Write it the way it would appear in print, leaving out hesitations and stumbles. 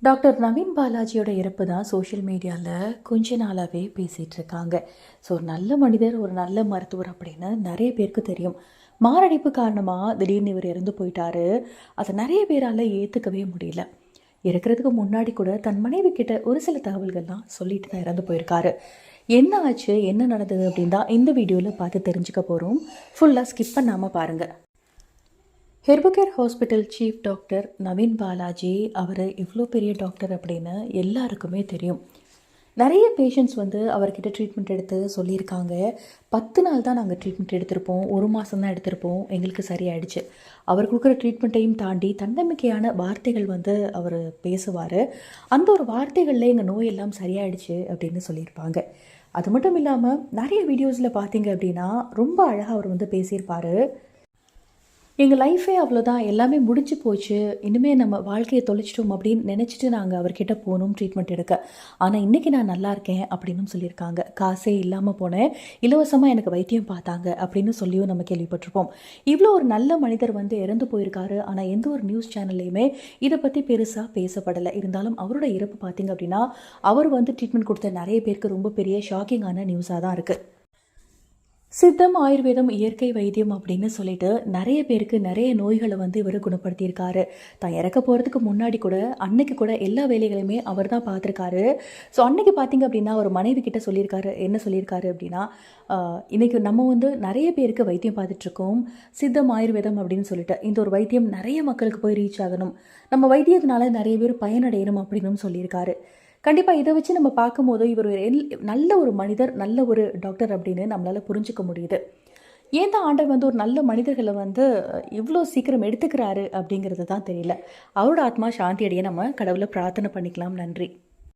Doctor Naveen பாலாஜியோட இறப்பு தான் social மீடியாவில் கொஞ்ச நாளாகவே பேசிகிட்டு இருக்காங்க. ஸோ ஒரு நல்ல மனிதர், ஒரு நல்ல மருத்துவர் அப்படின்னு நிறைய பேருக்கு தெரியும். மாரடைப்பு காரணமாக திடீர்னு இவர் இறந்து போயிட்டாரு. அதை நிறைய பேரால் ஏற்றுக்கவே முடியல. இறக்கிறதுக்கு முன்னாடி கூட தன் மனைவி கிட்ட ஒரு சில தகவல்கள்லாம் சொல்லிட்டு தான் இறந்து போயிருக்காரு. என்ன ஆச்சு, என்ன நடந்தது அப்படின்னு தான் இந்த வீடியோவில் பார்த்து தெரிஞ்சுக்க போகிறோம். ஃபுல்லாக ஸ்கிப் பண்ணாமல் பாருங்கள். Herbacare hospital chief doctor Naveen Balaji அவர் இவ்வளோ பெரிய டாக்டர் அப்படின்னு எல்லாருக்குமே தெரியும். நிறைய பேஷண்ட்ஸ் அவர்கிட்ட ட்ரீட்மெண்ட் எடுத்து சொல்லியிருக்காங்க. 10 நாள் தான் நாங்கள் ட்ரீட்மெண்ட் எடுத்திருப்போம், 1 மாதம் தான் எடுத்திருப்போம், எங்களுக்கு சரியாயிடுச்சு. அவர் கொடுக்குற ட்ரீட்மெண்ட்டையும் தாண்டி தன்னம்பிக்கையான வார்த்தைகள் அவர் பேசுவார். அந்த ஒரு வார்த்தைகளில் எங்கள் நோயெல்லாம் சரியாயிடுச்சு அப்படின்னு சொல்லியிருப்பாங்க. அது மட்டும் இல்லாமல் நிறைய வீடியோஸில் பார்த்தீங்க அப்படின்னா ரொம்ப அழகாக அவர் பேசியிருப்பார். எங்கள் லைஃபே அவ்வளோதான், எல்லாமே முடிஞ்சு போச்சு, இனிமேல் நம்ம வாழ்க்கையை தொலைச்சிட்டோம் அப்படின்னு நினச்சிட்டு நாங்கள் அவர்கிட்ட போனோம் ட்ரீட்மெண்ட் எடுக்க. ஆனால் இன்றைக்கி நான் நல்லா இருக்கேன் அப்படின்னு சொல்லியிருக்காங்க. காசே இல்லாமல் போனேன், இலவசமாக எனக்கு வைத்தியம் பார்த்தாங்க அப்படின்னு சொல்லியும் நம்ம கேள்விப்பட்டிருப்போம். இவ்வளோ ஒரு நல்ல மனிதர் இறந்து போயிருக்காரு. ஆனால் எந்த ஒரு நியூஸ் சேனல்லையுமே இதை பற்றி பெருசாக பேசப்படலை. இருந்தாலும் அவரோட இறப்பு பார்த்திங்க அப்படின்னா அவர் ட்ரீட்மெண்ட் கொடுத்த நிறைய பேருக்கு ரொம்ப பெரிய ஷாக்கிங்கான நியூஸாக தான் இருக்குது. சித்தம், ஆயுர்வேதம், இயற்கை வைத்தியம் அப்படின்னு சொல்லிட்டு நிறைய பேருக்கு நிறைய நோய்களை இவர் குணப்படுத்தியிருக்காரு. தான் இறக்க போகிறதுக்கு முன்னாடி கூட அன்னைக்கு கூட எல்லா வேலைகளையுமே அவர் தான் பார்த்துருக்காரு. ஸோ அன்னைக்கு பார்த்தீங்க அப்படின்னா ஒரு மனைவி கிட்ட சொல்லியிருக்காரு. என்ன சொல்லியிருக்காரு அப்படின்னா, இன்றைக்கி நம்ம நிறைய பேருக்கு வைத்தியம் பார்த்துட்ருக்கோம், சித்தம் ஆயுர்வேதம் அப்படின்னு சொல்லிட்டு. இந்த ஒரு வைத்தியம் நிறைய மக்களுக்கு போய் ரீச் ஆகணும், நம்ம வைத்தியத்தினால நிறைய பேர் பயனடையணும் அப்படின்னு சொல்லியிருக்காரு. கண்டிப்பாக இதை வச்சு நம்ம பார்க்கும்போது இவர் நல்ல ஒரு மனிதர், நல்ல ஒரு டாக்டர் அப்படின்னு நம்மளால் புரிஞ்சுக்க முடியுது. ஏன் தான் ஆண்டவர் ஒரு நல்ல மனிதர்களை இவ்வளோ சீக்கிரம் எடுத்துக்கிறாரு அப்படிங்கிறது தான் தெரியல. அவரோட ஆத்மா சாந்தி அடைய நம்ம கடவுளை பிரார்த்தனை பண்ணிக்கலாம். நன்றி.